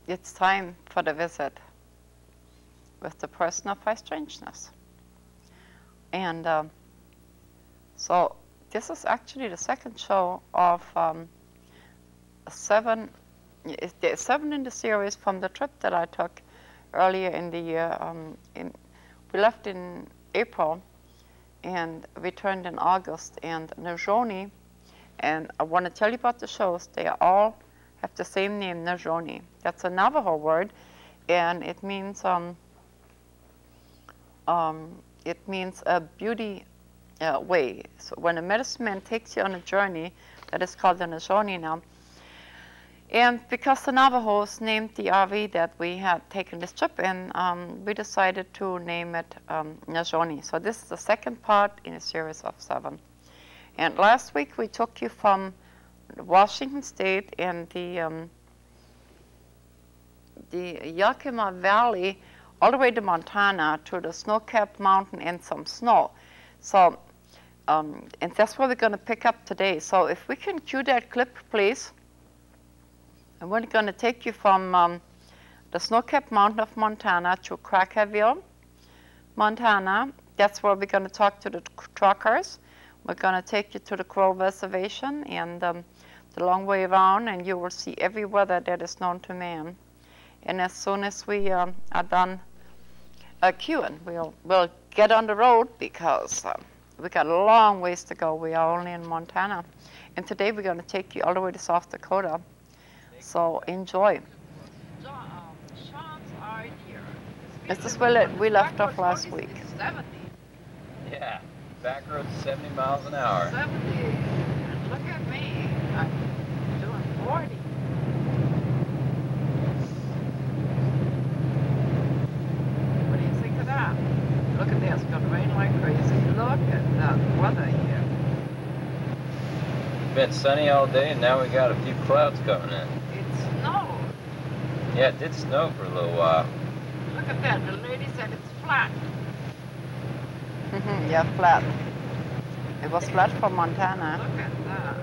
it's time for the visit with the person of high strangeness. And so this is actually the second show of 7. There's 7 in the series from the trip that I took earlier in the year. We left in April and returned in August. And Nazhioni, and I want to tell you about the shows. They all have the same name, Nazhioni. That's a Navajo word, and it means a beauty way. So when a medicine man takes you on a journey, that is called the Nazhioni now. And because the Navajos named the RV that we had taken this trip in, we decided to name it Nazhioni. So this is the second part in a series of 7. And last week we took you from Washington State and the Yakima Valley all the way to Montana to the snow-capped mountain and some snow. So, and that's what we're going to pick up today. So if we can cue that clip, please. And we're going to take you from the snow-capped mountain of Montana to Crackerville, Montana. That's where we're going to talk to the truckers. We're going to take you to the Crow Reservation and the long way around, and you will see every weather that is known to man. And as soon as we are done queuing, we'll get on the road because we got a long ways to go. We are only in Montana. And today we're going to take you all the way to South Dakota. So enjoy. Sean's idea. This is where we left off last week. 70. Yeah, back road 70 miles an hour. 70. And look at me. I'm doing 40. What do you think of that? Look at this. It's going to rain like crazy. Look at that weather here. It's been sunny all day, and now we got a few clouds coming in. It snowed. Yeah, it did snow for a little while. Look at that. The lady said it's flat. Yeah, flat. It was flat for Montana. Look at that.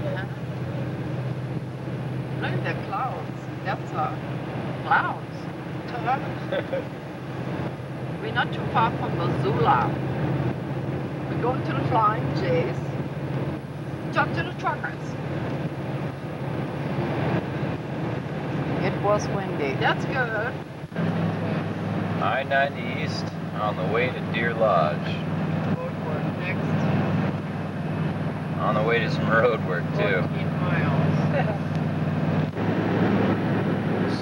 Yeah. Look at the clouds. That's clouds. We're not too far from Missoula. We're going to the Flying Jays. Talk to the truckers. It was windy. That's good. I-90 East on the way to Deer Lodge. Road work next. On the way to some road work too. 14 miles.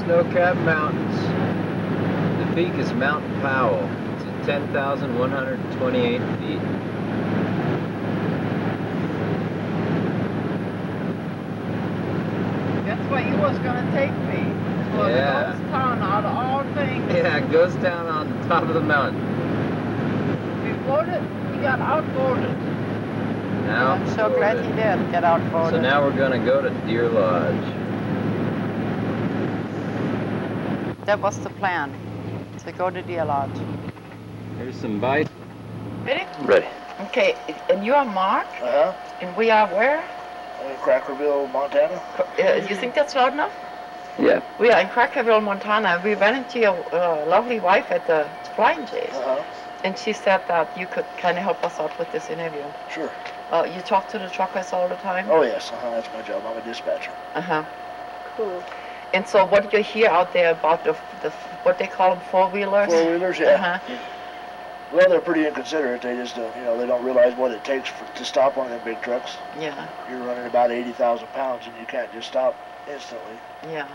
Snow-capped mountains. The peak is Mount Powell. It's at 10,128 feet. That's where you was going to take me. To Yeah. a ghost town out of all things. Yeah, ghost town on the top of the mountain. We voted, we got outvoted. Now, I'm so glad he did get outvoted. So now we're going to go to Deer Lodge. That was the plan, to go to Deer Lodge. Here's some bites. Ready? Ready. Okay, and you are Mark? Uh-huh. And we are where? In Crackerville, Montana. You think that's loud enough? Yeah. We are in Crackerville, Montana. We ran into your lovely wife at the Flying Jays. Uh-huh. And she said that you could kind of help us out with this interview. Sure. You talk to the truckers all the time? Oh, yes. Uh-huh. That's my job. I'm a dispatcher. Uh-huh. Cool. And so what do you hear out there about the what they call them, four-wheelers? Four-wheelers, yeah. Uh-huh. Well, they're pretty inconsiderate. They just, they don't realize what it takes to stop one of them big trucks. Yeah. You're running about 80,000 pounds, and you can't just stop instantly. Yeah.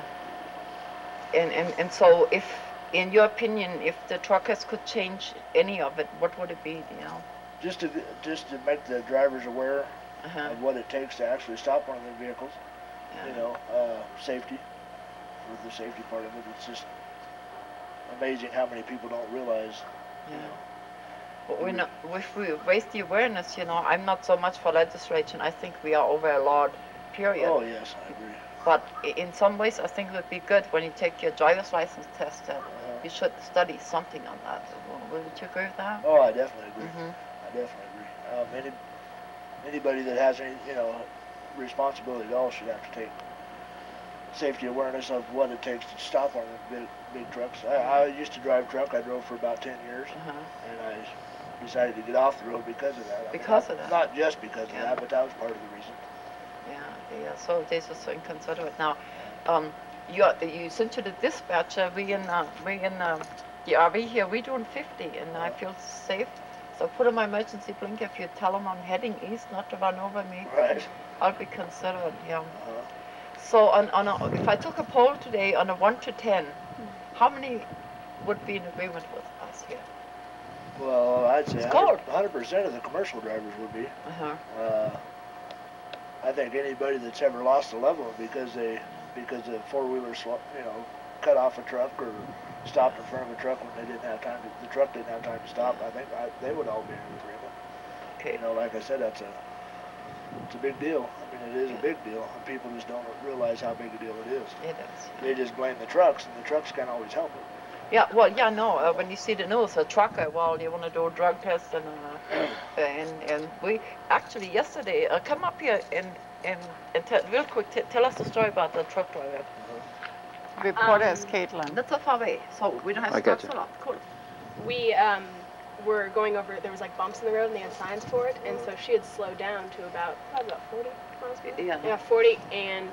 And so if, in your opinion, if the truckers could change any of it, what would it be, do you know? Just to make the drivers aware Uh-huh. of what it takes to actually stop one of their vehicles. Yeah. Safety. With the safety part of it, it's just amazing how many people don't realize. Yeah. Well, if we raise the awareness, I'm not so much for legislation. I think we are overlawed, period. Oh, yes, I agree. But in some ways, I think it would be good when you take your driver's license test that you should study something on that. Would you agree with that? Oh, I definitely agree. Mm-hmm. I definitely agree. Anybody that has any, responsibility at all should have to take safety awareness of what it takes to stop on the big trucks. I used to drive truck. I drove for about 10 years, and I decided to get off the road because of that. Because of that? Not just because of that, but that was part of the reason. Yeah. So this is so inconsiderate. Now, you sent to the dispatcher. We in the RV here. We doing 50, and I feel safe. So put on my emergency blinker. If you tell them I'm heading east, not to run over me, Right. I'll be considerate. Yeah. So if I took a poll today on a 1 to 10, how many would be in agreement with us here? Well, I'd say 100% of the commercial drivers would be. I think anybody that's ever lost a loved one because the four-wheelers, cut off a truck or stopped in front of a truck when they didn't have time. The truck didn't have time to stop. I think they would all be in agreement. Okay. Like I said, it's a big deal. I mean, it is a big deal, and people just don't realize how big a deal it is. It is. They just blame the trucks, and the trucks can't always help it. Yeah, well, when you see the news, a trucker, you want to do a drug test, and we actually yesterday, come up here and real quick, tell us the story about the truck driver. Reporter is Caitlin. That's so far away, so we don't have to talk so loud. Cool. We were going over, there was like bumps in the road and they had signs for it, and so she had slowed down to probably about 40 miles per hour. Yeah, 40, and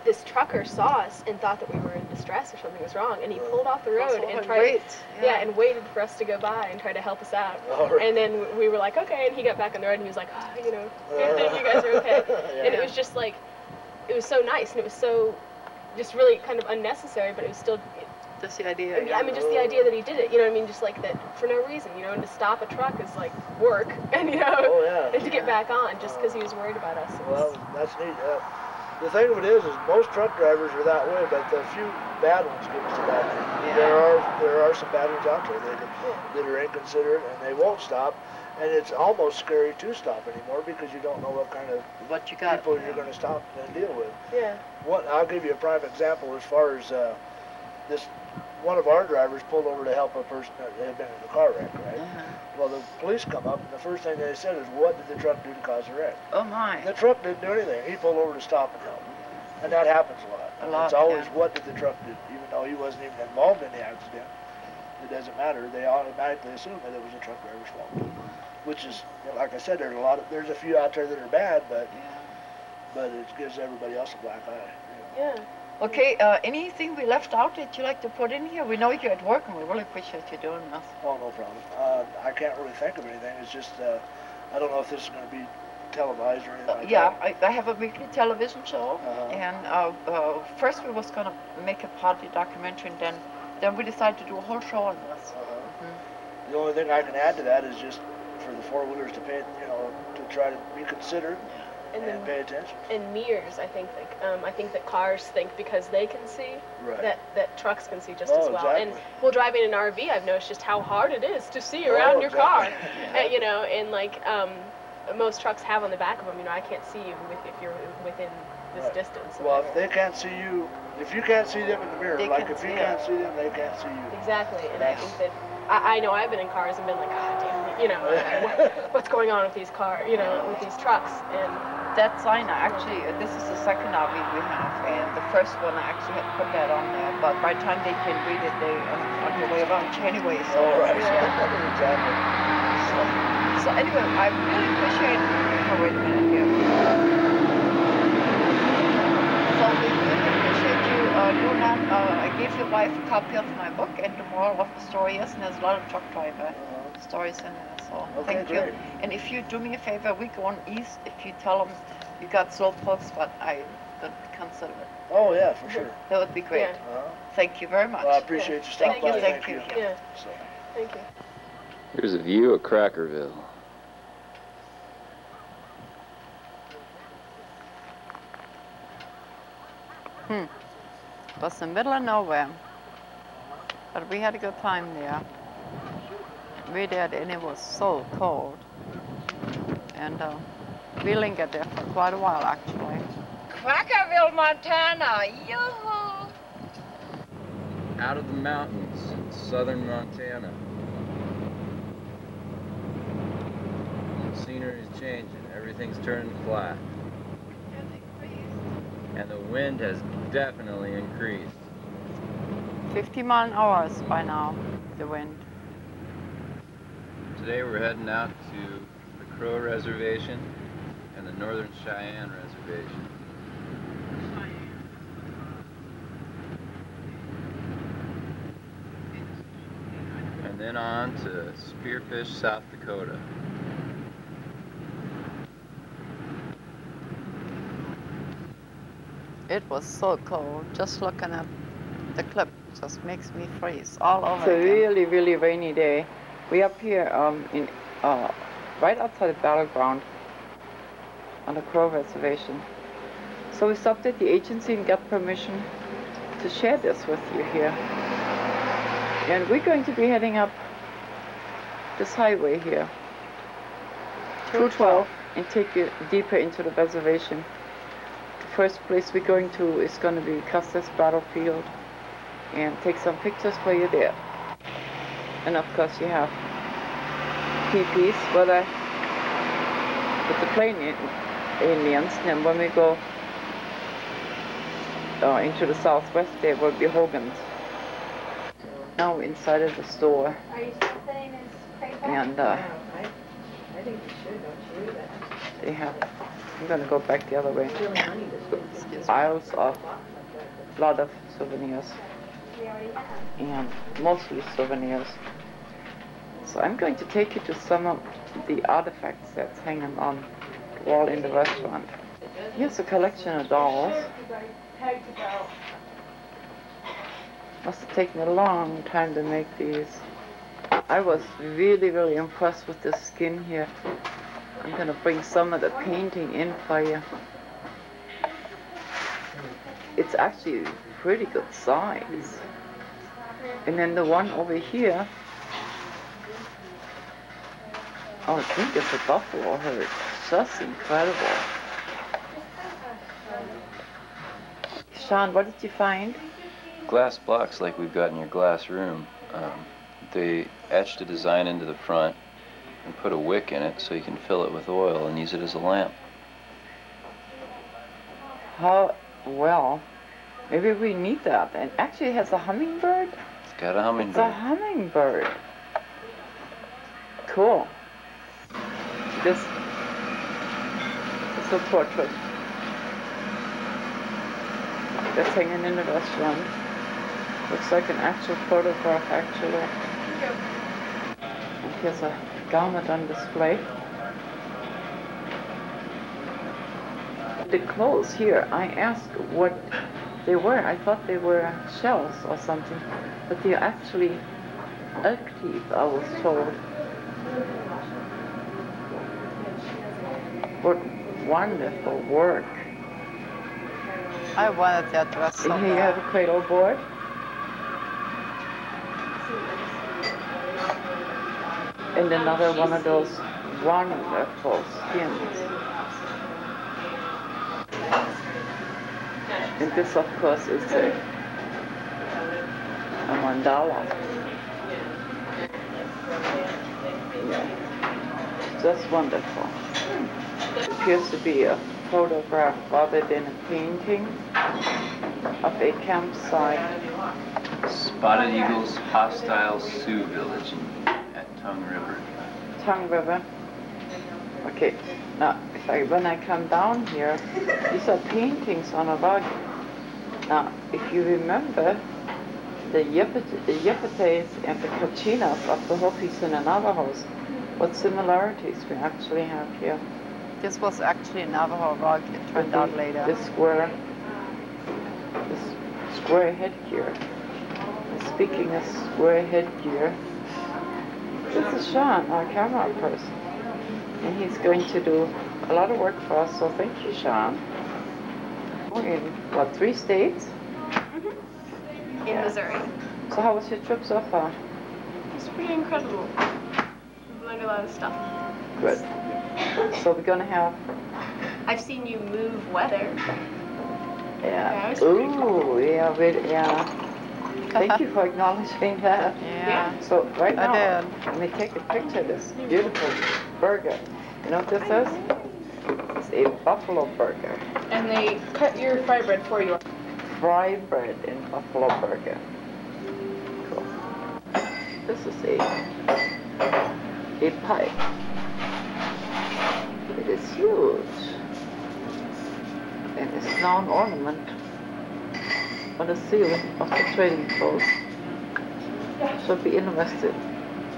this trucker saw us and thought that we were in distress or something was wrong, and he pulled off the road and tried and waited for us to go by and try to help us out. And then we were like, okay, and he got back on the road and he was like, you guys are okay. And it was just like, it was so nice, and it was so just really kind of unnecessary, but it was still just the idea. I mean, just the idea that he did it, you know what I mean? Just like that for no reason, and to stop a truck is like work, and and to get back on just because he was worried about us. Well, that's neat. The thing of it is most truck drivers are that way, but the few bad ones give us a bad name. There are some bad ones out there that are inconsiderate and they won't stop, and it's almost scary to stop anymore because you don't know what kind of people you're going to stop and deal with. Yeah. I'll give you a prime example as far as one of our drivers pulled over to help a person that had been in a car wreck, right? Well, the police come up, and the first thing they said is, what did the truck do to cause the wreck? Oh, my. The truck didn't do anything. He pulled over to stop and help. And that happens a lot. It's always, what did the truck do? Even though he wasn't even involved in the accident, it doesn't matter. They automatically assume that it was the truck driver's fault. Which is, like I said, there's a few out there that are bad, but it gives everybody else a black eye. Yeah. Okay, anything we left out that you like to put in here? We know you're at work and we really appreciate you doing this. Oh, no problem. I can't really think of anything. It's just, I don't know if this is going to be televised or anything like that. I have a weekly television show, and first we was going to make a party documentary, and then we decided to do a whole show on this. The only thing I can add to that is just for the four-wheelers to pay, to try to be considered. And pay attention. And mirrors, I think that cars think because they can see that trucks can see just as well. Exactly. And driving an RV, I've noticed just how hard it is to see around your car. And like most trucks have on the back of them, I can't see you if you're within this distance. Well, if they can't see you, if you can't see them in the mirror, if you can't see them, they can't see you. Exactly, and I think that I know I've been in cars and been like, God damn, what's going on with these cars, with these trucks, and that sign, actually, this is the second RV we have, and the first one I actually had put that on there, but by the time they can read it, they on your way around anyway. So, Exactly. So anyway, I really appreciate. Oh, wait a minute here. So we really appreciate you doing that. I gave your wife a copy of my book, and the moral of the story is, and there's a lot of truck driver stories in there. So thank you. And if you do me a favor, we go on east. If you tell them you got slow pokes, but I don't consider it. Oh yeah, for sure. That would be great. Thank you very much. Well, I appreciate you stopping by. Thank you. Yeah. Thank you. Here's a view of Crackerville. It was in the middle of nowhere, but we had a good time there. We did, and it was so cold. And we lingered there for quite a while, actually. Crackerville, Montana, yoo-hoo! Out of the mountains in southern Montana. The scenery's changing. Everything's turning flat. And the wind has definitely increased. 50 mile an hour by now, the wind. Today we're heading out to the Crow Reservation and the Northern Cheyenne Reservation. And then on to Spearfish, South Dakota. It was so cold. Just looking at the clip just makes me freeze all over It's a again. really, really rainy day. We're up here right outside the battleground on the Crow Reservation. So we stopped at the agency and got permission to share this with you here. And we're going to be heading up this highway here, 212, and take you deeper into the reservation. The first place we're going to is going to be Custer's Battlefield, and take some pictures for you there. And of course you have teepees with the plain Indians. And when we go into the southwest, there will be Hogan's. Now we're inside of the store. Are you still saying it's crazy? And I think you should, don't you? they have, I'm going to go back the other way, aisles of a lot of souvenirs, and mostly souvenirs. So I'm going to take you to some of the artifacts that's hanging on the wall in the restaurant. Here's a collection of dolls. Must have taken a long time to make these. I was really, really impressed with the skin here. I'm gonna bring some of the painting in for you. It's actually pretty good size. And then the one over here, oh, I think it's a buffalo herd. Just incredible. Sean, what did you find? Glass blocks like we've got in your glass room. They etched a design into the front and put a wick in it so you can fill it with oil and use it as a lamp. How well? Maybe we need that. And actually it has a hummingbird. It's got a hummingbird. It's a hummingbird. Cool. This is a portrait that's hanging in the restaurant. Looks like an actual photograph, actually. And here's a garment on display. The clothes here, I asked what they were. I thought they were shells or something, but they're actually elk teeth, I was told. What wonderful work. I wanted that dress so And here you have a cradle board. And another one of those wonderful skins. And this, of course, is a mandala. Yeah. Just wonderful. It appears to be a photograph rather than a painting of a campsite. Spotted Eagle's hostile Sioux village at Tongue River. Tongue River. Okay, now when I come down here, these are paintings on a rug. Now, if you remember, the Yepetes and the Cachinas of the Hopis and the Navajos, what similarities we actually have here. This was actually a Navajo rug, it turned out later. This square headgear. And speaking of square headgear, this is Sean, our camera person. And he's going to do a lot of work for us, so thank you, Sean. We're in, what, 3 states? Mm-hmm. In Missouri. So how was your trip so far? It's pretty incredible. We've learned a lot of stuff. Good. So we're gonna have... I've seen you move weather. Yeah. Yeah, Ooh, yeah, yeah. Thank you for acknowledging that. Yeah. So right now, I did. let me take a picture of this beautiful burger. You know what this is? This a buffalo burger. And they cut your fry bread for you. Fry bread in buffalo burger. Cool. This is a pipe. It is huge. And it's now an ornament on the ceiling of the trading post. Should be interesting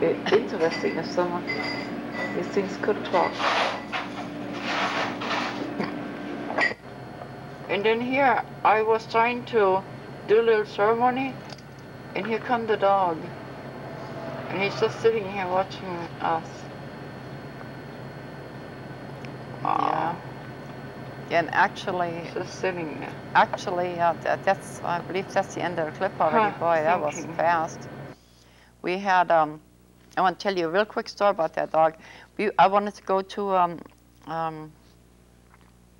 if some of these things could talk. And then here I was trying to do a little ceremony, and here come the dog. And he's just sitting here watching us. Yeah. And actually, just sitting there. Actually, that's, I believe that's the end of the clip already. Boy, that was fast. We had, I want to tell you a real quick story about that dog. I wanted to go to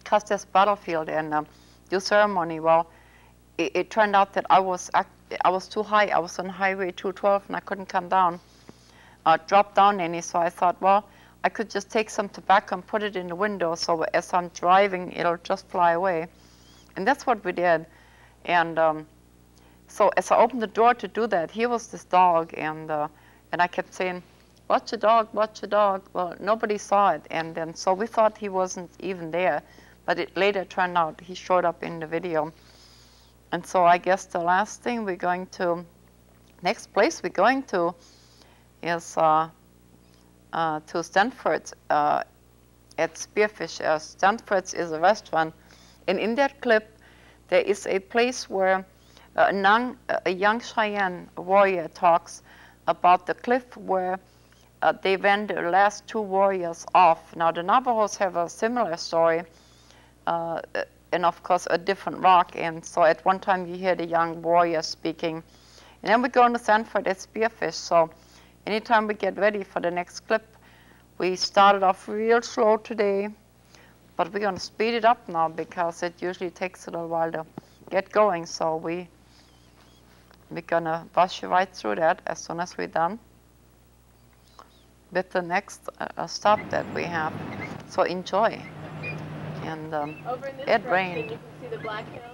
Custis Battlefield and do ceremony. Well, it turned out that I was too high. I was on Highway 212 and I couldn't come down, drop down any. So I thought, well, I could just take some tobacco and put it in the window, so as I'm driving, it'll just fly away. And that's what we did. And so as I opened the door to do that, here was this dog, and I kept saying, watch the dog, watch the dog. Well, nobody saw it, and then so we thought he wasn't even there, but it later turned out he showed up in the video. And so I guess the last thing we're going to, next place we're going to is to Stanford's at Spearfish. Stanford's is a restaurant, and in that clip there is a place where a young Cheyenne warrior talks about the cliff where they ran the last two warriors off. Now the Navajos have a similar story, and of course a different rock, and so at one time you hear the young warrior speaking. And then we go to Stanford at Spearfish, so anytime we get ready for the next clip, we started off real slow today, but we're going to speed it up now because it usually takes a little while to get going. So we're going to rush right through that as soon as we're done with the next stop that we have. So enjoy. And over in this it direction, rained. you can see the Black Hills.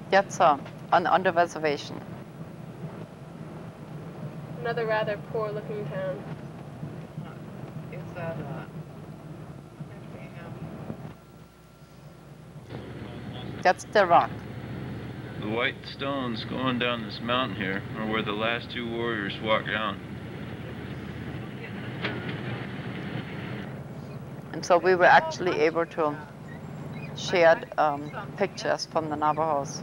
That's on the reservation. Another rather poor-looking town. Is that That's the rock. The white stones going down this mountain here are where the last two warriors walked down. And so we were actually able to share pictures from the Navajos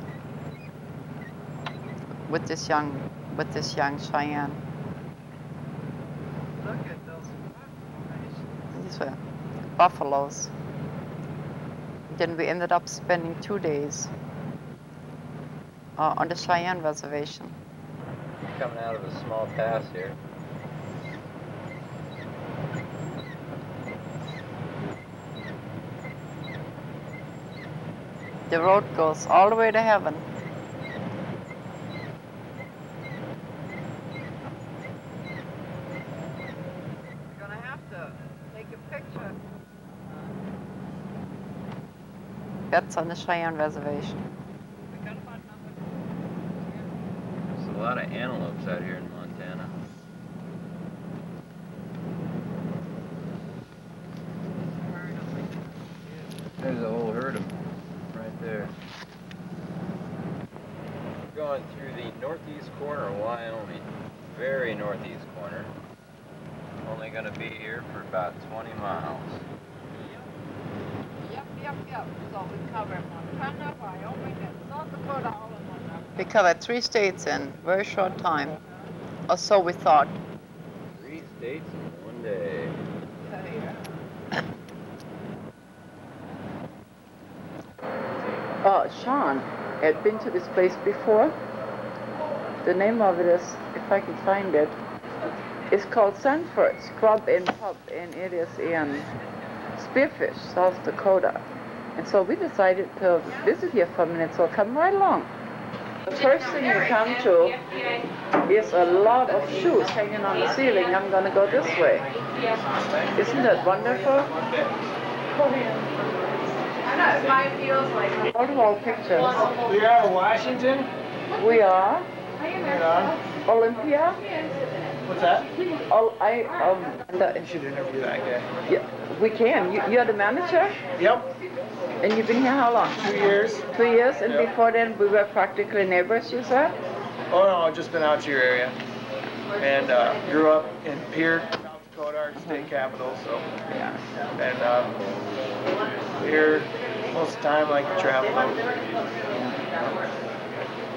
with this young Cheyenne. Look at those formations. These were buffaloes. Then we ended up spending 2 days on the Cheyenne reservation. Coming out of a small pass here. The road goes all the way to heaven. You're going to have to take a picture. That's on the Cheyenne reservation. There's a lot of antelopes out here in Montana. There's a whole herd of them right there. We're going through the northeast corner of Wyoming. Very northeast corner. Only going to be here for about 20 miles. Yep. So we cover Montana, Wyoming, and South Dakota all in one day. We covered 3 states in a very short time, or so we thought. 3 states in 1 day. Sean had been to this place before. The name of it is, if I can find it, it's called Sanford's Club and Pub, and it is in Spearfish, South Dakota. And so we decided to visit here for a minute, so come right along. The first thing you come to is a lot of shoes hanging on the ceiling. I'm going to go this way. Isn't that wonderful? All the wall pictures. We are in Washington. We are. Right on. Olympia. What's that? You should interview that guy. Yeah, we can. You're the manager? Yep. And you've been here how long? 2 years. 2 years, and Yep. before then we were practically neighbors, you said? Oh no, I've just been out to your area. And grew up in Pierre, South Dakota, our state capital, so. Yeah. And here most of the time like to travel out.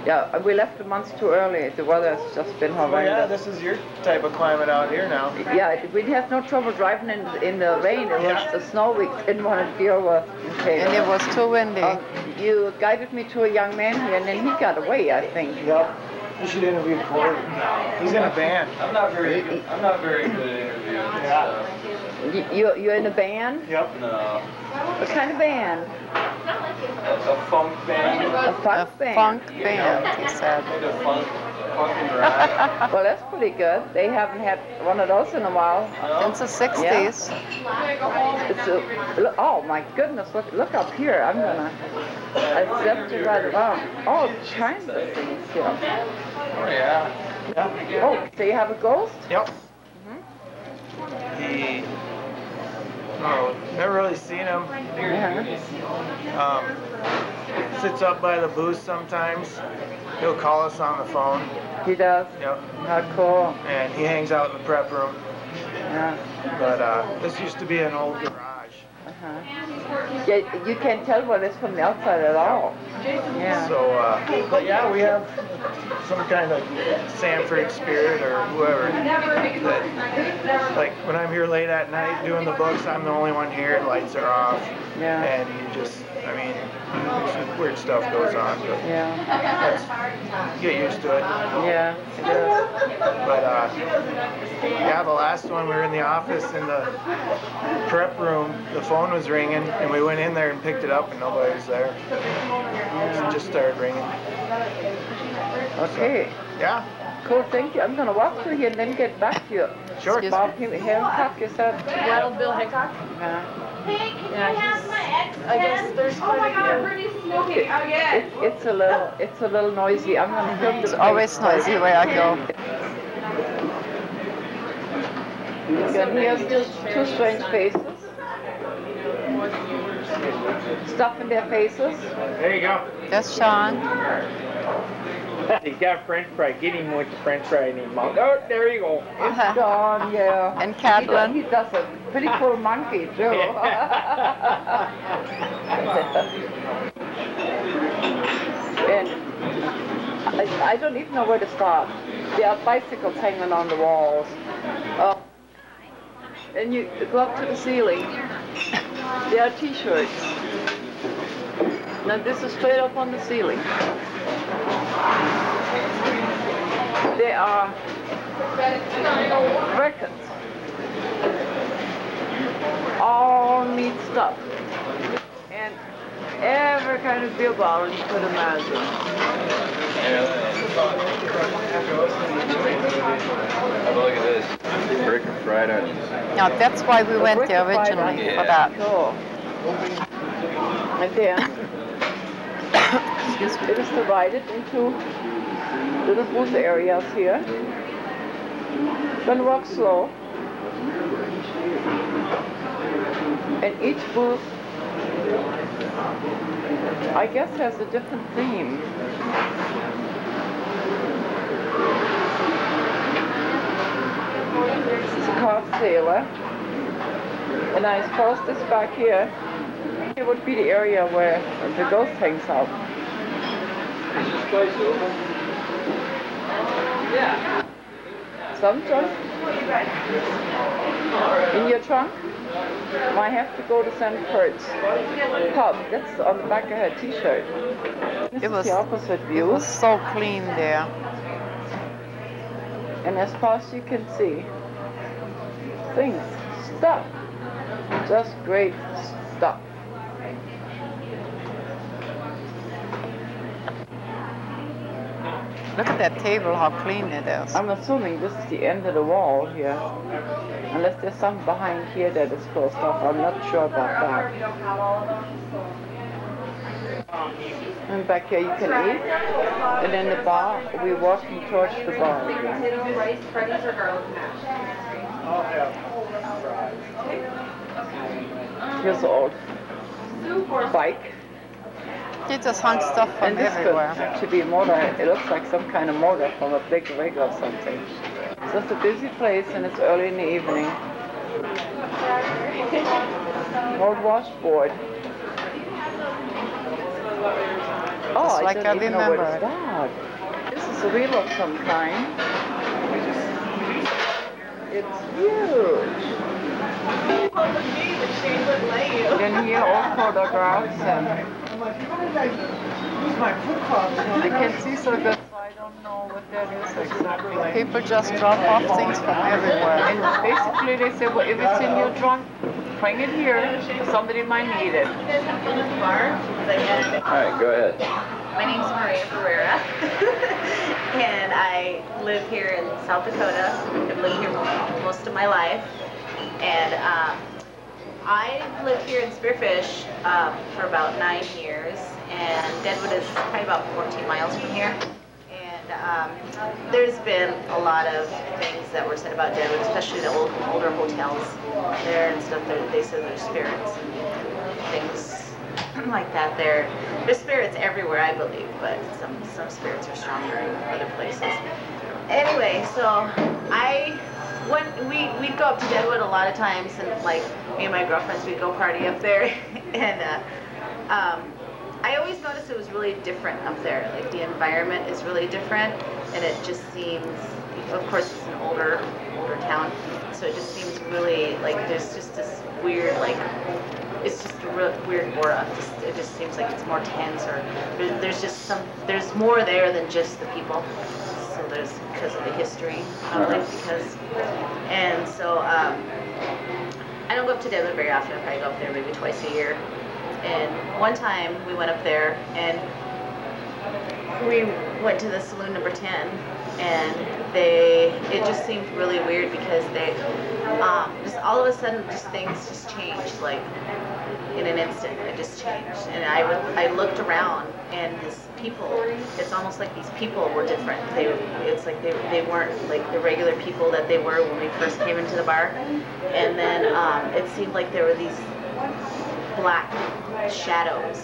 Yeah, we left a month too early. The weather has just been Oh horrendous. yeah, this is your type of climate out here now. Yeah, we had no trouble driving in the rain. It was the snow we didn't want to deal with. Okay. And it was too windy. You guided me to a young man here, and then he got away, I think. Yep. You should interview Corey. He's in a band. I'm not very good at interviewing. Yeah. You're in a band? Yep. No. What kind of band? A funk band. A funk band. Funk band, he said. Made of funk and rock. Well, that's pretty good. They haven't had one of those in a while. Since the 60s. It's oh my goodness, look up here. I'm gonna accept you right around. All kinds of things here. Oh yeah. Yeah. Oh, so you have a ghost? Yep. He. Oh, never really seen him. Sits up by the booth sometimes. He'll call us on the phone. He does? Yep. How cool. And he hangs out in the prep room. Yeah. But this used to be an old garage. Yeah, you can't tell what it's from the outside at all. Yeah. So, but yeah, we have some kind of Sanford spirit or whoever. That, like when I'm here late at night doing the books, I'm the only one here. Lights are off. Yeah. And you just, I mean, some weird stuff goes on. But Yeah. get used to it. Yeah, it is. But yeah, the last one we were in the office in the prep room, the phone was ringing, and we went in there and picked it up, and nobody was there. It just started ringing. Okay. So, yeah. Cool, thank you. I'm gonna walk through here and then get back to you. Sure. Bob Hancock, you said? Wild Bill Hancock? Yeah. Yeah, I guess there's quite a few. It's a little noisy. I'm gonna film It's the always noisy where I go. You can hear two strange faces. Stuff in their faces. There you go. That's Sean. He's got French fry. Get him with the French fry in his mouth. Oh, there you go. It's John, yeah. And Catlin. He does a pretty cool monkey, too. And I don't even know where to start. There are bicycles hanging on the walls. And you go up to the ceiling. There are t-shirts. Now this is straight up on the ceiling. There are records. All neat stuff. And every kind of beer bottle you could imagine. Have a look at this. Brick of fried onions. Now that's why we went there originally, for that. Cool. And then it is divided into little booth areas here. Then walk slow. And each booth, I guess, has a different theme. This is called Sailor. And I suppose this back here, it would be the area where the ghost hangs out. Is this place open? Yeah. Some trunk? In your trunk? I have to go to St. Kurt's pub. That's on the back of her t-shirt. This is the opposite view. It was so clean there. And as far as you can see, things, stuff, just great stuff. Look at that table, how clean it is. I'm assuming this is the end of the wall here. Unless there's something behind here that is closed off. I'm not sure about that. And back here you can eat. And then the bar, we're walking towards the bar again. Here's the old bike. They just hung stuff from And this everywhere. could actually be a motor. It looks like some kind of motor from a big rig or something. So it's a busy place and it's early in the evening. Old washboard. Oh, Just I like don't I even know what remember it's it. that. This is a wheel of some kind. It's huge. Then here all photographs and I can't see so good, so I don't know what that is exactly. People just drop off things from everywhere. And basically they say, well, if it's in your trunk, bring it here. Somebody might need it. All right, go ahead. My name's Maria Ferreira, and I live here in South Dakota. I've lived here most of my life, and I lived here in Spearfish for about 9 years, and Deadwood is probably about 14 miles from here. And there's been a lot of things that were said about Deadwood, especially the older hotels there and stuff. They said there's spirits and things like that. There's spirits everywhere, I believe, but some spirits are stronger in other places. Anyway, so we'd go up to Deadwood a lot of times, and like me and my girlfriends, we'd go party up there, and I always noticed it was really different up there. Like the environment is really different, and it just seems, of course, it's an older town, so it just seems really like there's just this weird, like, it's just a real weird aura. It just seems like it's more tense, or there's more there than just the people. So there's, because of the history, and so I don't go up to Deadwood very often. I probably go up there maybe twice a year. And one time we went up there and we went to the saloon number 10, and it just seemed really weird because they just all of a sudden things just changed, like in an instant. It just changed, and I looked around, and it's almost like these people were different. It's like they weren't like the regular people that they were when we first came into the bar, and then it seemed like there were these black shadows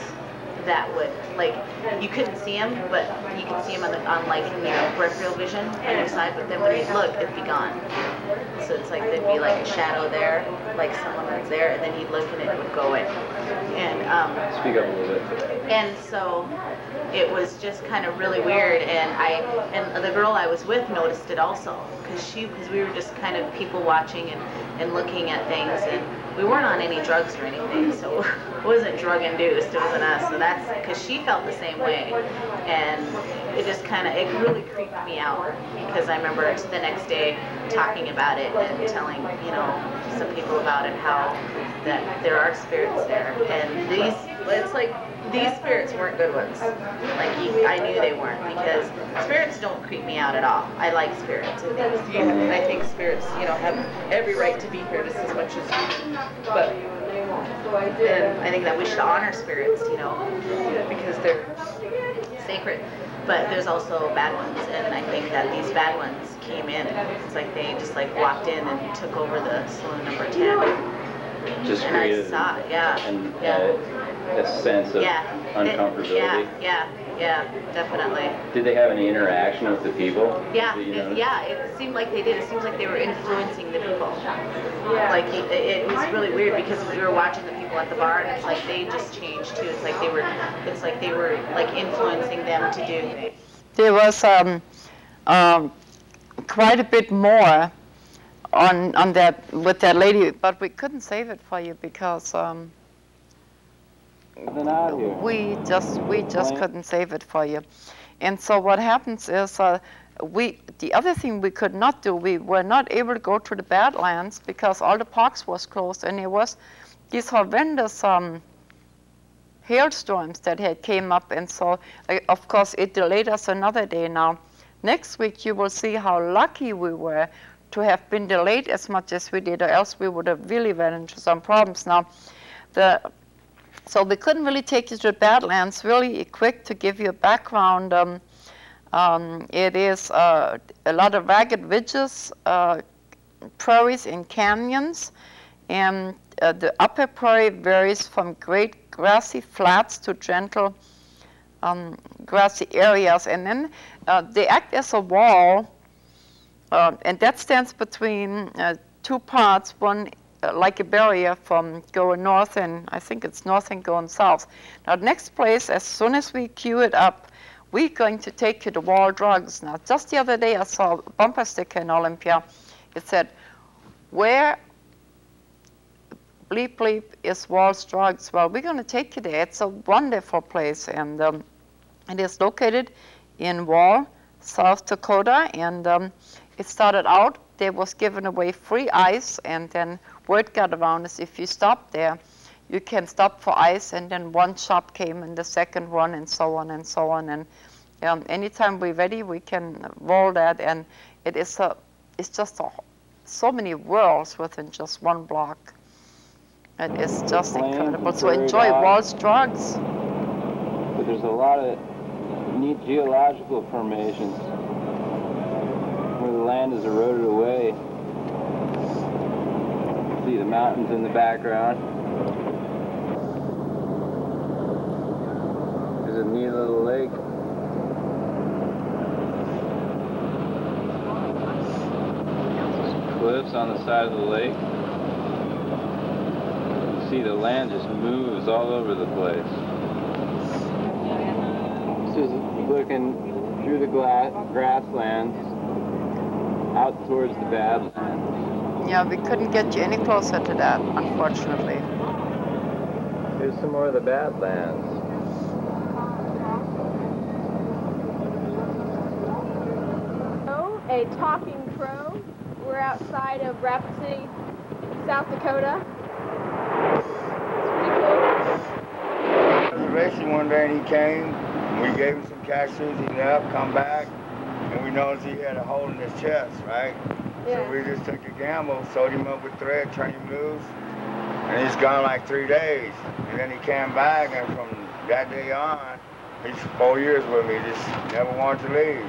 that would, like, you couldn't see them, but you could see them on like in your peripheral vision on your side, but then when you'd look, it'd be gone. So it's like there'd be like a shadow there, like someone was there, and then you'd look and it would go away. And Speak up a little bit. and so it was just kind of really weird, and the girl I was with noticed it also, because we were just kind of people watching and looking at things, and we weren't on any drugs or anything, so it wasn't drug induced, it wasn't us. So that's because she felt the same way, and it really creeped me out, because I remember the next day talking about it and telling some people about it, how that there are spirits there, and these spirits weren't good ones. Like, I knew they weren't, because spirits don't creep me out at all. I like spirits. I think spirits, have every right to be here just as much as you. But and I think that we should honor spirits, because they're sacred. But there's also bad ones, and I think that these bad ones came in. It's like they just walked in and took over the saloon number 10. Just and created I saw it, yeah. A sense of uncomfortability. Yeah, definitely. Did they have any interaction with the people? Yeah, it seemed like they did. It seems like they were influencing the people. Like it was really weird, because we were watching the people at the bar, and it's like they just changed too. It's like they were like influencing them to do things. There was quite a bit more on that with that lady, but we couldn't save it for you because we just couldn't save it for you. And so what happens is the other thing we could not do, we were not able to go to the Badlands because all the parks was closed, and there was these horrendous hailstorms that had came up, and so of course it delayed us another day now. next week you will see how lucky we were to have been delayed as much as we did, or else we would have really run into some problems. Now, so we couldn't really take you to the Badlands. Really quick to give you a background, it is a lot of ragged ridges, prairies and canyons, and the upper prairie varies from great grassy flats to gentle grassy areas, and then they act as a wall, and that stands between two parts, one like a barrier from going north, and I think it's north and going south. Now, next place, as soon as we queue it up, we're going to take you to Wall Drugs. Now, just the other day, I saw a bumper sticker in Olympia. It said, "Where bleep bleep is Wall's Drugs?" Well, we're going to take you there. It's a wonderful place, and it is located in Wall, South Dakota, and it started out, there was given away free ice, and then word got around is if you stop there, you can stop for ice, and then one shop came and the second one, and so on and so on. And anytime we're ready, we can roll that, and it's just so many worlds within just one block. It is just incredible. So enjoy Wall's Drugs. But there's a lot of neat geological formations where the land is eroded away. See the mountains in the background. There's a neat little lake. Cliffs on the side of the lake. You see the land just moves all over the place. This is looking through the grasslands out towards the Badlands. Yeah, we couldn't get you any closer to that, unfortunately. Here's some more of the Badlands. A talking crow. We're outside of Rapid City, South Dakota. It's pretty cool. Racing one day, and he came. We gave him some cashews. He left, come back, and we noticed he had a hole in his chest, right? Yeah. So we just took a gamble, sewed him up with thread, turned him loose, and he's gone like 3 days. And then he came back, and from that day on, he's 4 years with me. Just never wanted to leave.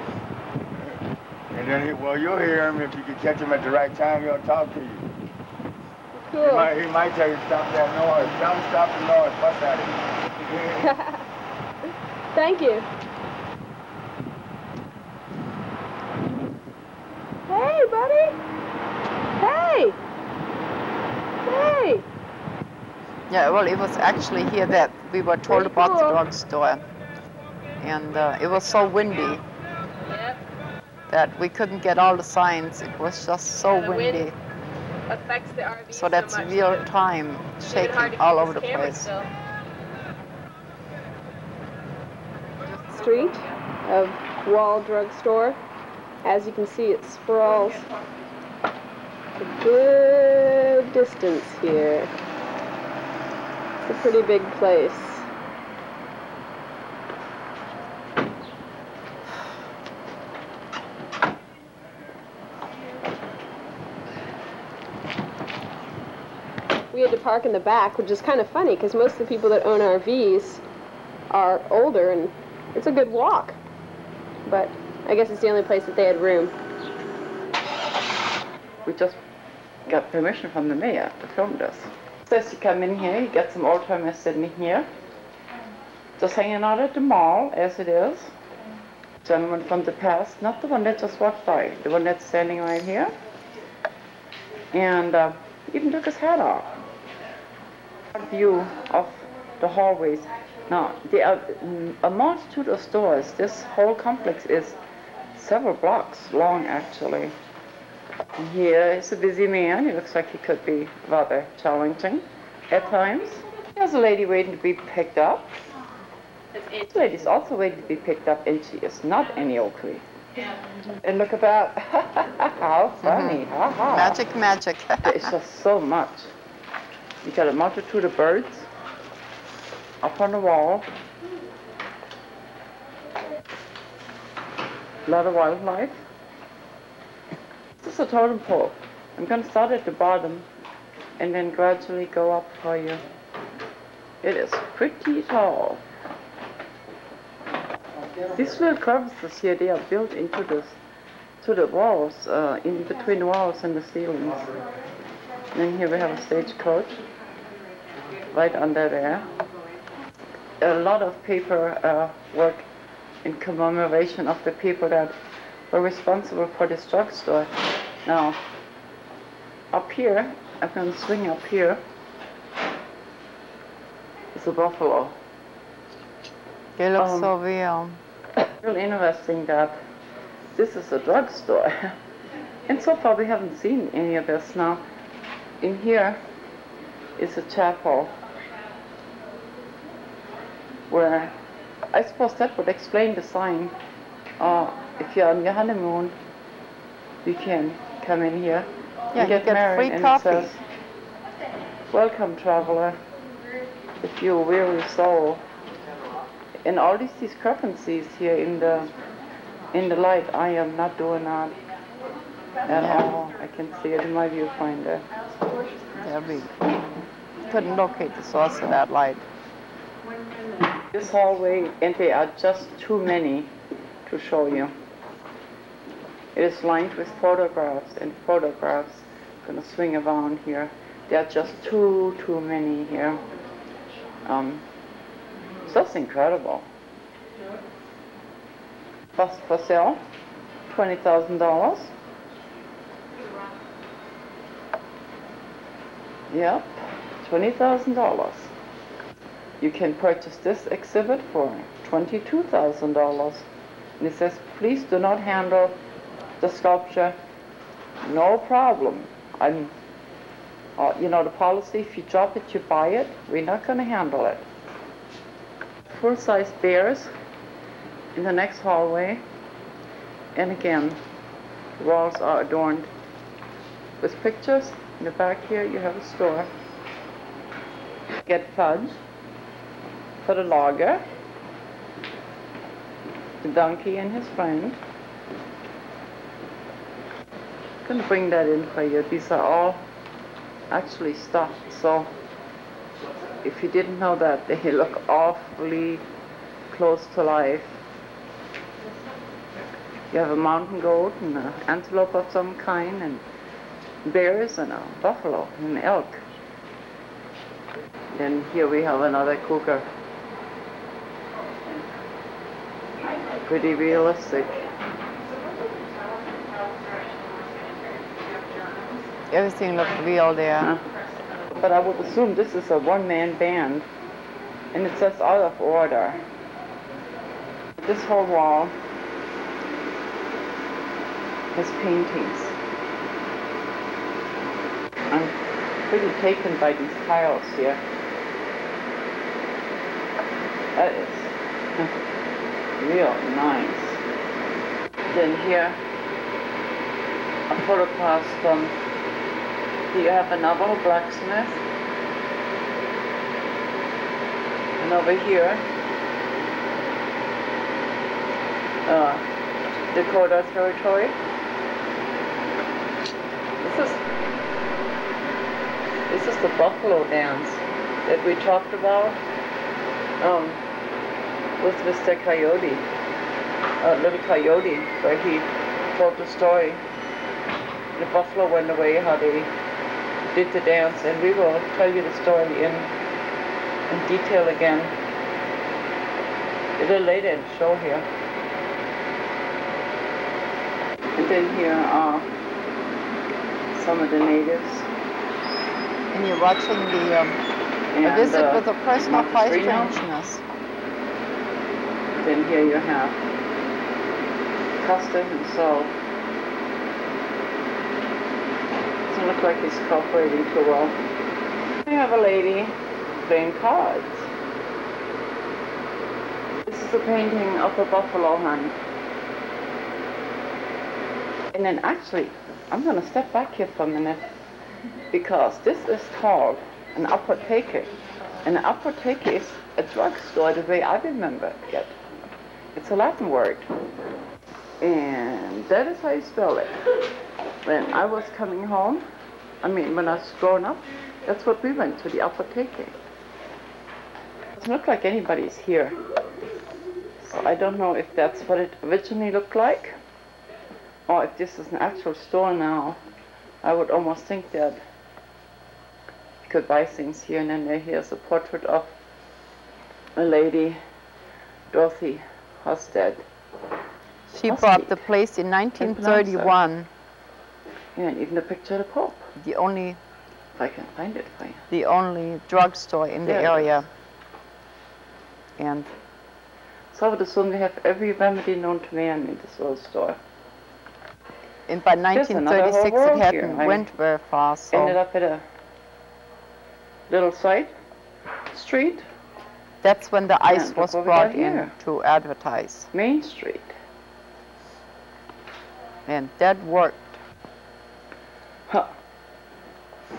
And then, you'll hear him if you can catch him at the right time. He'll talk to you. Cool. He might tell you stop that noise. Tell him stop the noise. Fuss at him. Thank you. Hey, buddy. Hey. Hey. Yeah, well, it was actually here that we were told about the drugstore, and it was so windy. Yep. That we couldn't get all the signs. It was just so windy. Wind affects the RV so that's much real too. time shaking all over the place. Still. Street of Wall Drugstore. As you can see, it sprawls a good distance here. It's a pretty big place. We had to park in the back, which is kind of funny because most of the people that own RVs are older and it's a good walk. But I guess it's the only place that they had room. We just got permission from the mayor to film this. So as you come in here, you get some old timers sitting here, just hanging out at the mall as it is. Gentleman from the past, not the one that just walked by, the one that's standing right here. And even took his hat off. View of the hallways. Now, there are a multitude of stores. This whole complex is several blocks long, actually. And here is a busy man. He looks like he could be rather challenging at times. There's a lady waiting to be picked up. This lady's also waiting to be picked up, and she is not any Oakley. And look at that. How funny. Ha-ha. Magic, magic. There's just so much. You got a multitude of birds up on the wall. A lot of wildlife. This is a totem pole. I'm going to start at the bottom and then gradually go up for you. It is pretty tall. These little crevices here, they are built into this, to the walls, in between the walls and the ceilings. And then here we have a stagecoach, right under there. A lot of paper work in commemoration of the people that were responsible for this drugstore. Now, up here, I'm going to swing up here. It's a buffalo. They look so real. Really interesting that this is a drugstore. And so far we haven't seen any of this. Now, in here is a chapel where I suppose that would explain the sign. If you're on your honeymoon, you can come in here and get married, and it says, "Welcome, traveler, if you're a weary soul." And all these discrepancies here in the light, I am not doing that at all. I can see it in my viewfinder. Yeah, we couldn't locate the source of that light. This hallway, and there are just too many to show you. It is lined with photographs and photographs. I'm going to swing around here. There are just too many here. That's incredible. Bust for sale, $20,000. Yep, $20,000. You can purchase this exhibit for $22,000. And it says, "Please do not handle the sculpture." No problem. You know the policy, if you drop it, you buy it. We're not going to handle it. Full-size bears in the next hallway. And again, the walls are adorned with pictures. In the back here, you have a store. Get fudge for the logger, the donkey and his friend. I'm going to bring that in for you. These are all actually stuffed, so if you didn't know that, they look awfully close to life. You have a mountain goat and an antelope of some kind, and bears and a buffalo and an elk. Then here we have another cougar. Pretty realistic. Everything looked real there. But I would assume this is a one-man band, and it says out of order. This whole wall has paintings. I'm pretty taken by these tiles here. That is real nice. Then here, a photograph from, here you have a Navajo blacksmith. And over here, Dakota territory. This is the buffalo dance that we talked about with Mr. Coyote, Little Coyote, where he told the story. The buffalo went away, how they did the dance, and we will tell you the story in detail again a little later in the show here. And then here are some of the natives. And you're watching a visit with a person of High Strangeness. Then here you have custom and so. Doesn't look like he's cooperating too well. We have a lady playing cards. This is a painting of a buffalo hunt. And then actually, I'm going to step back here for a minute, because this is called an apotheke. And an apotheke is a drugstore the way I remember it. It's a Latin word. And that is how you spell it. When I was coming home, when I was growing up, that's what we went to, the apotheke. It doesn't look like anybody's here. So I don't know if that's what it originally looked like, or if this is an actual store now. I would almost think that you could buy things here, and then here's a portrait of a lady, Dorothy Hosted. She bought the place in 1931. Yeah, and even a picture of the Pope. The only, if I can find it for you. The only drugstore in the area. And so I would assume they have every remedy known to man in this little store. And by 1936 it hadn't went very far, so ended up at a little side street. That's when the ice was brought in to advertise. Main Street. And that worked. Huh.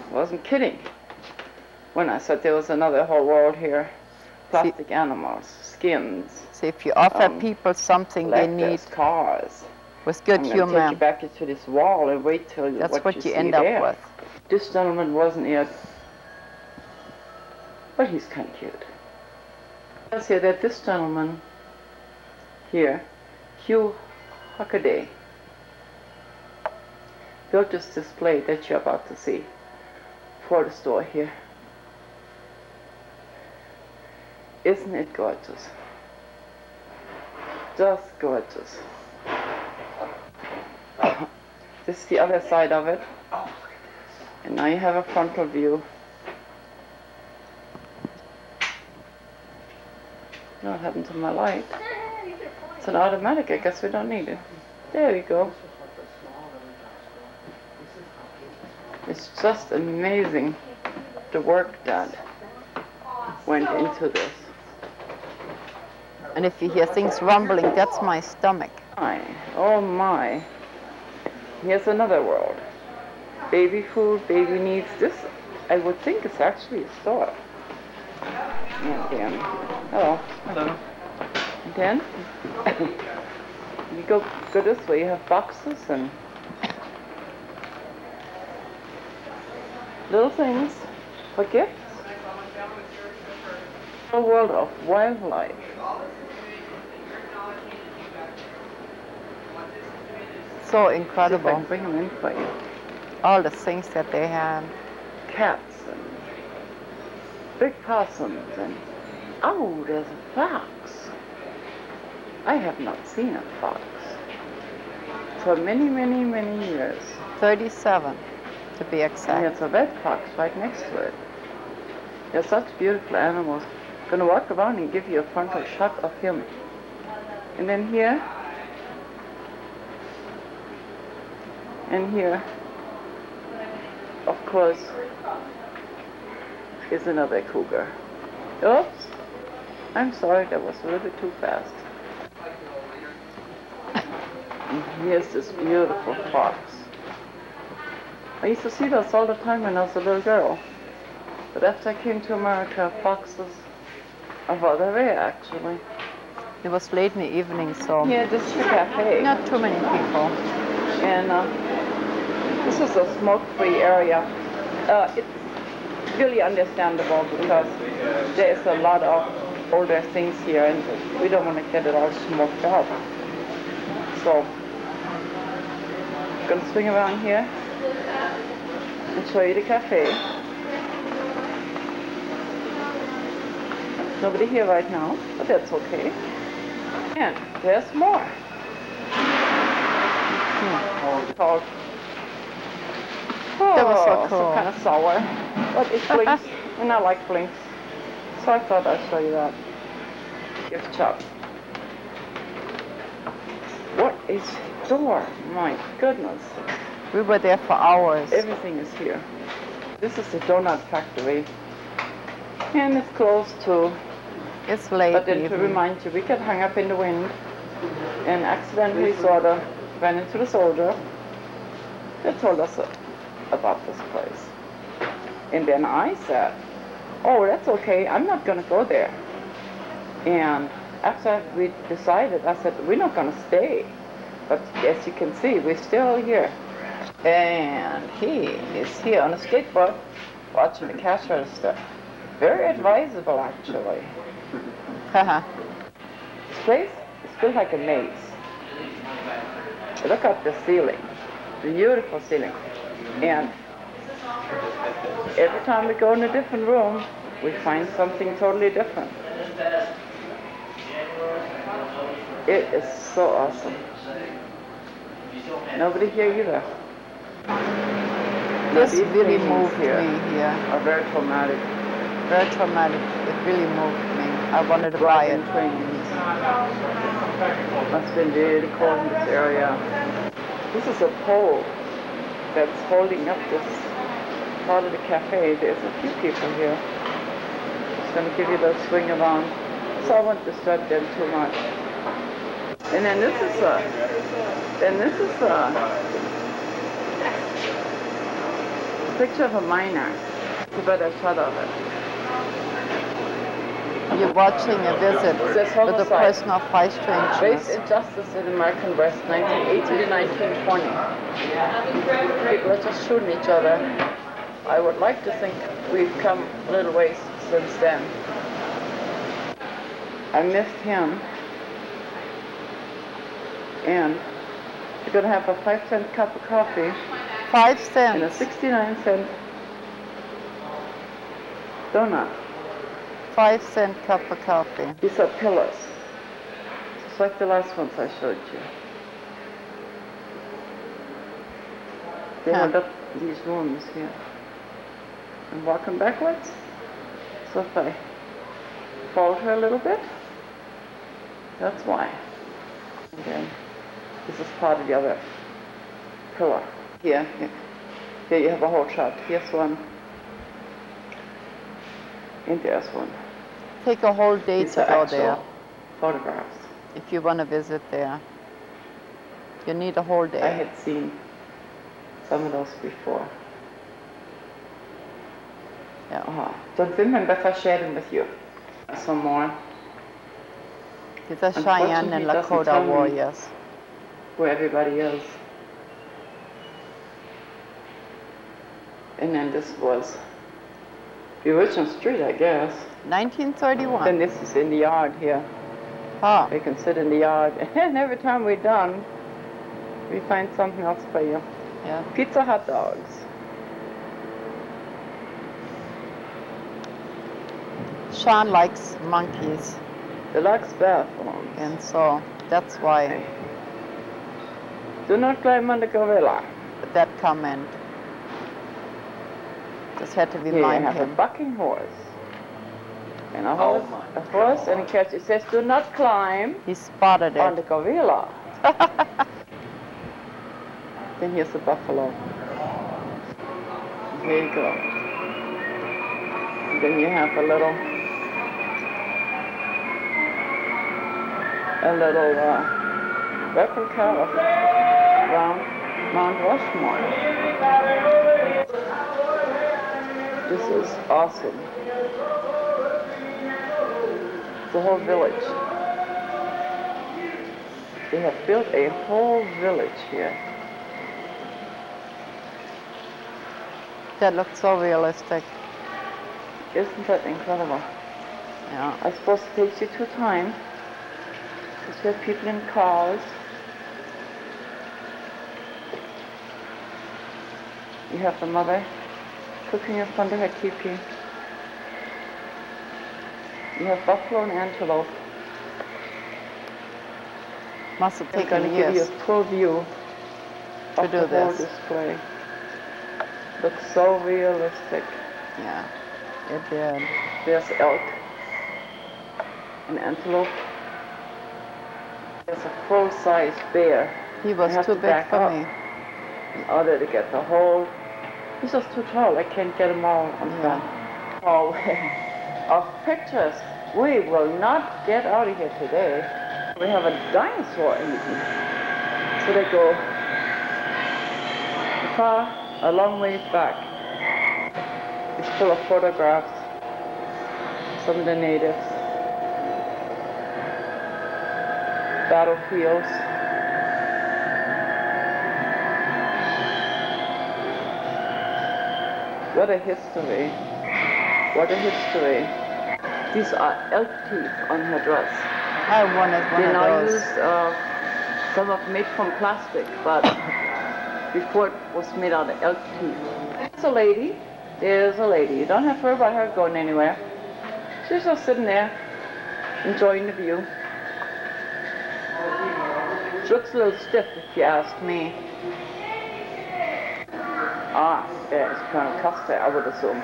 Wasn't kidding when I said there was another whole world here. Plastic animals, skins. See, if you offer people something they need, cars. With good humor. Take you back into this wall and wait till you that's what you see end up there. with. This gentleman wasn't yet, but he's kind of cute. Let's say that this gentleman here, Hugh Hockaday, built this display that you're about to see for the store here. Isn't it gorgeous? Just gorgeous. This is the other side of it. Oh, look at this. And now you have a frontal view. What happened to my light? It's an automatic. I guess we don't need it. There we go. It's just amazing the work that went into this. And if you hear things rumbling, that's my stomach. Oh my. Here's another world. Baby food, baby needs. This, I would think, is actually a store. And then, hello. Hello. And then, you go this way, you have boxes and little things for gifts. A world of wildlife. So incredible. See if I can bring them in for you. All the things that they have. Cats and big possums and, oh, there's a fox. I have not seen a fox for many, many, many years. 37 to be exact. And there's a red fox right next to it. They're such beautiful animals. I'm gonna walk around and give you a frontal shot of him. And then here, and here, of course, is another cougar. Oops, I'm sorry, that was a little bit too fast. And here's this beautiful fox. I used to see those all the time when I was a little girl. But after I came to America, foxes are rather rare, actually. It was late in the evening, so... Yeah, this is a cafe. Not too many people. And this is a smoke-free area. It's really understandable because there's a lot of older things here and we don't want to get it all smoked out. So, I'm going to swing around here and show you the cafe. Nobody here right now, but that's okay. And there's more. Called. Oh, that was so cool. Some kind of sour, but it blinks, and I like blinks, so I thought I'd show you that. Gift shop. What a store! My goodness. We were there for hours. Everything is here. This is the donut factory, and it's closed too. It's late. But then to remind you, we got hung up in the wind and accidentally sort of ran into the soldier that told us about this place. And then I said, oh, that's okay, I'm not going to go there. And after we decided, I said, we're not going to stay. But as you can see, we're still here. And he is here on a skateboard watching the cash register. Very advisable, actually. Haha. This place is built like a maze. Look at the ceiling. Beautiful ceiling. And every time we go in a different room, we find something totally different. It is so awesome. Nobody here either. This really moved me here. Are very traumatic. Very traumatic. It really moved me. I wanted to buy it. Must have been really cold in this area. This is a pole that's holding up this part of the cafe. There's a few people here. Just going to give you the swing around. So I won't disturb them too much. And then this is a picture of a miner. It's a better shot of it. You're watching a visit with the person of High Strangeness. Race injustice in American West, 1980 to 1920. People are just shooting each other. I would like to think we've come a little ways since then. I missed him. And you're going to have a 5-cent cup of coffee. 5 cents. And a 69-cent donut. 5-cent cup of coffee. These are pillars, just like the last ones I showed you. They hold up these rooms here. I'm walking backwards, so if I falter a little bit, that's why. And then this is part of the other pillar. Here you have a whole chart. Here's one. And there's one. Take a whole day to go there. Photographs. If you want to visit there. You need a whole day. I had seen some of those before. Yeah. Dann sind wir besser sharing with you. Some more. These are Cheyenne and Lakota warriors. Where everybody is. And then this was the original street, I guess. 1931. And this is in the yard here. Ah. We can sit in the yard. And every time we're done, we find something else for you. Yeah. Pizza hot dogs. Sean likes monkeys. He likes bathrooms. And so that's why. Do not climb on the gorilla. That comment. Just had to Here remind you have him. a bucking horse. And a horse, and a catch. It says, do not climb. He spotted on it. the gorilla. Then here's the buffalo. There you go. And then you have a little replica of Mount Rushmore. This is awesome. The whole village. They have built a whole village here. That looks so realistic. Isn't that incredible? Yeah. I suppose it takes you two time. Because you have people in cars. You have the mother cooking in front of her teepee. You have buffalo and antelope. Must have I'm going taken to give you years a full view to of do the whole this. display. Looks so realistic. Yeah, it did. There's elk and antelope. There's a full-size bear. He was too big for me. In order to get the whole, he's just too tall. I can't get them all on film. Hallway of pictures. We will not get out of here today. We have a dinosaur even. So they go far, a long ways back. It's full of photographs. Some of the natives. Battlefields. What a history. What a history. These are elk teeth on her dress. I wanted one they of now those. use some of made from plastic, but before it was made out of elk teeth. There's a lady. There's a lady. You don't have to worry about her going anywhere. She's just sitting there, enjoying the view. She looks a little stiff, if you ask me. Ah, yeah, it's kind of custard, I would assume.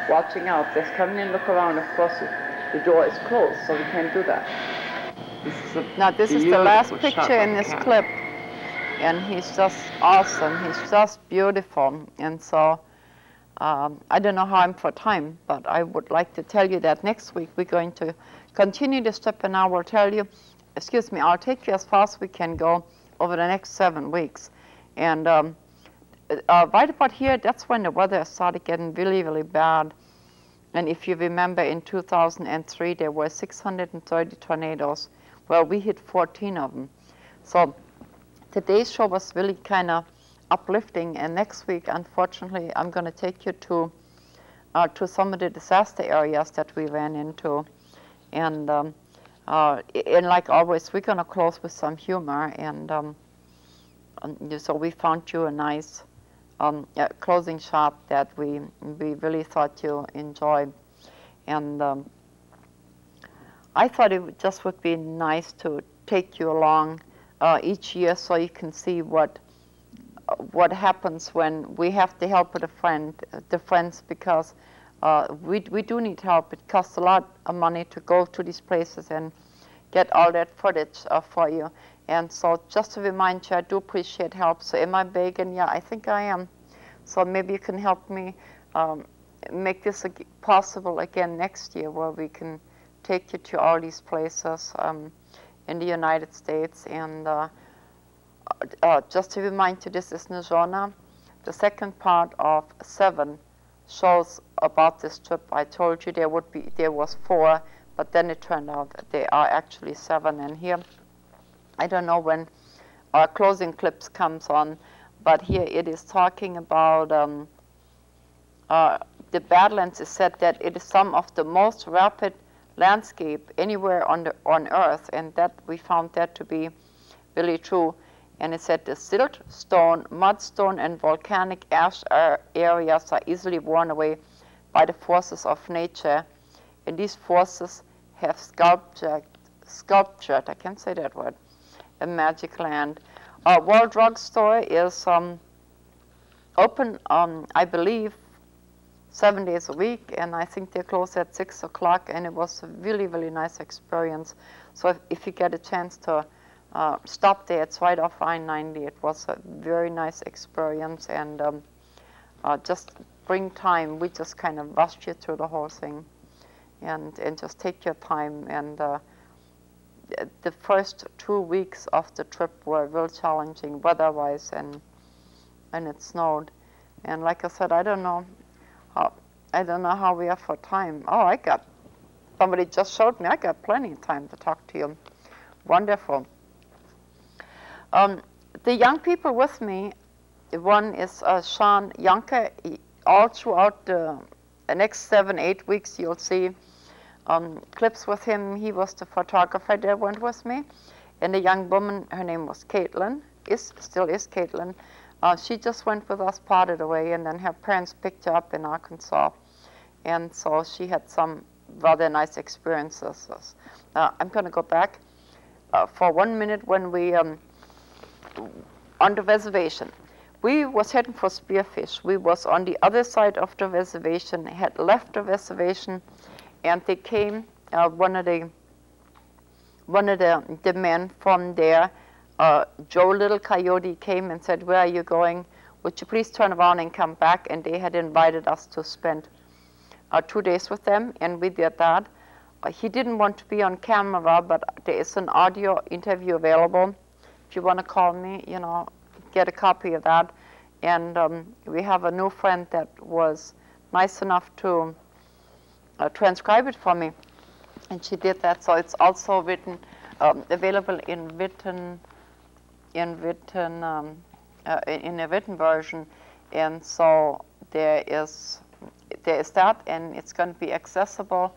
Watching out, just come in, look around. Of course, the door is closed, so we can't do that. This is the last picture in this clip, and he's just awesome. He's just beautiful, and so I don't know how I'm for time, but I would like to tell you that next week we're going to continue this trip, and I will tell you, excuse me, I'll take you as far as we can go over the next 7 weeks. And right about here, that's when the weather started getting really, really bad. And if you remember, in 2003, there were 630 tornadoes. Well, we hit 14 of them. So today's show was really kind of uplifting. And next week, unfortunately, I'm going to take you to some of the disaster areas that we ran into. And like always, we're going to close with some humor. And so we found you a nice closing shot that we really thought you enjoyed. And I thought it just would be nice to take you along each year so you can see what happens when we have to help with the friends, because we do need help. It costs a lot of money to go to these places and get all that footage for you. And so just to remind you, I do appreciate help. So am I begging? Yeah, I think I am. So maybe you can help me make this possible again next year, where we can take you to all these places in the United States. And just to remind you, this is Nazhioni. The second part of 7 shows about this trip. I told you there was 4, but then it turned out that there are actually 7. And here, I don't know when our closing clips comes on, but here it is talking about the Badlands. Is said that it is some of the most rapid landscape anywhere on Earth, and that we found that to be really true. And it said the siltstone, mudstone, and volcanic ash areas are easily worn away by the forces of nature, and these forces have sculptured, I can't say that word, a magic land. World Drug Store is open, I believe, 7 days a week, and I think they close at 6 o'clock, and it was a really, really nice experience. So if you get a chance to stop there, it's right off I-90. It was a very nice experience, and just bring time. We just kind of rushed you through the whole thing, and just take your time. And the first 2 weeks of the trip were real challenging weather-wise, and it snowed. And like I said, I don't know how we are for time. Oh, somebody just showed me. I got plenty of time to talk to you. Wonderful. The young people with me, one is Sean Yonker. All throughout the next 7-8 weeks, you'll see clips with him. He was the photographer that went with me. And the young woman, her name was Caitlin, still is Caitlin. She just went with us part of the way, and then her parents picked her up in Arkansas. And so she had some rather nice experiences. I'm going to go back for 1 minute when we, on the reservation. We was heading for spearfish. We was on the other side of the reservation, had left the reservation, and they came, one of the men from there, Joe Little Coyote, came and said, "Where are you going? Would you please turn around and come back?" And they had invited us to spend 2 days with them, and we did that. He didn't want to be on camera, but there is an audio interview available. If you want to call me, get a copy of that. And we have a new friend that was nice enough to transcribe it for me, and she did that. So it's also written, available in a written version. And so there is that, and it's going to be accessible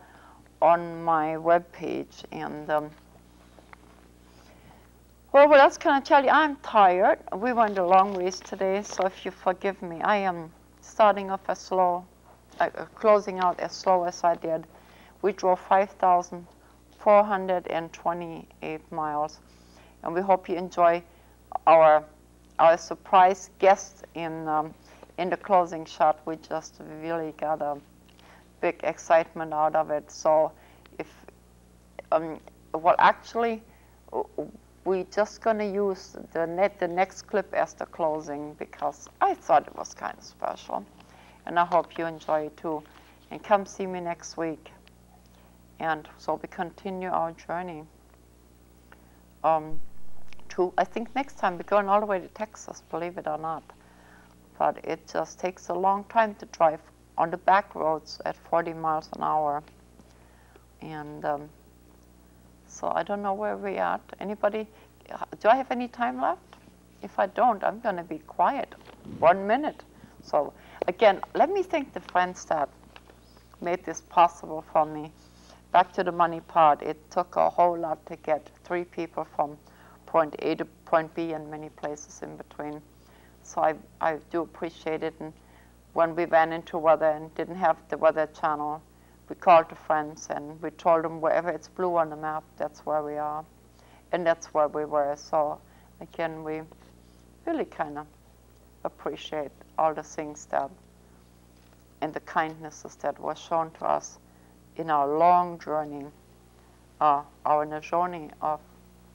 on my webpage. And well, what else can I tell you? I'm tired. We went a long race today, so if you forgive me, I am starting off as slow, closing out as slow as I did. We drove 5,428 miles, and we hope you enjoy our surprise guest in the closing shot. We just really got a big excitement out of it. So if well, actually, we're just going to use the next clip as the closing because I thought it was kind of special. And I hope you enjoy it too. And come see me next week. And so we continue our journey. I think next time we're going all the way to Texas, believe it or not. But it just takes a long time to drive on the back roads at 40 miles an hour. And so I don't know where we're at. Anybody, do I have any time left? If I don't, I'm going to be quiet. 1 minute. So again, let me thank the friends that made this possible for me. Back to the money part, it took a whole lot to get 3 people from point A to point B and many places in between. So I do appreciate it. And when we ran into weather and didn't have the weather channel, we called the friends and we told them wherever it's blue on the map, that's where we are. And that's where we were. So again, we really kind of appreciate all the things that and the kindnesses that were shown to us in our long journey, our Nazhioni of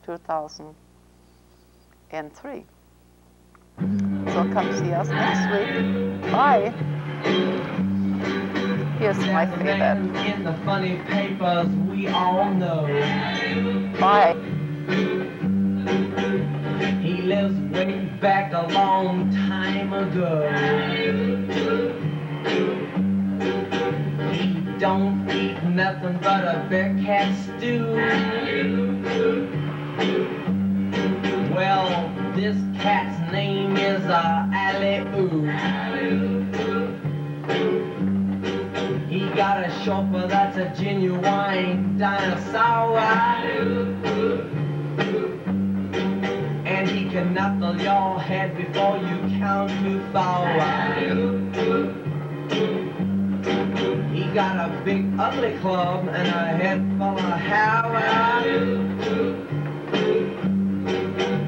2003. So come see us next week. Bye. Here's my favorite. In the funny papers we all know. Bye. He lives way back a long time ago. He don't eat nothing but a bear cat stew. Well, this cat's name is Alley-Oo. He got a chauffeur that's a genuine dinosaur. And he can knuckle your head before you count to 4. He got a big ugly club and a head full of hair.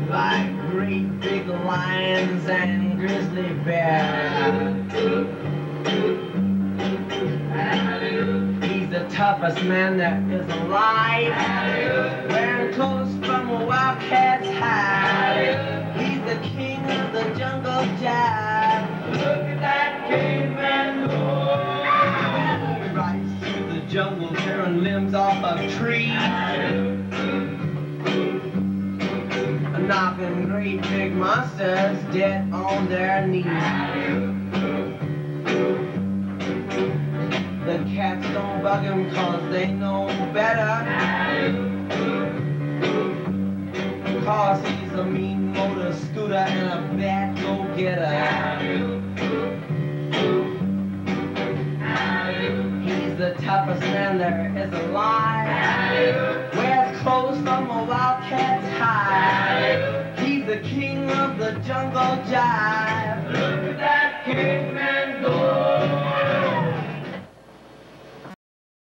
Like great big lions and grizzly bears. He's the toughest man that is alive. Wearing clothes from a wildcat's hide. He's the king of the jungle jive. Look at that caveman go. He rides through the jungle tearing limbs off of trees. Knocking great big monsters dead on their knees. The cats don't bug him cause they know better. Cause he's a mean motor scooter and a bad go-getter. He's the toughest man there is alive. Wears clothes from a wildcat's hide. He's the king of the jungle jive.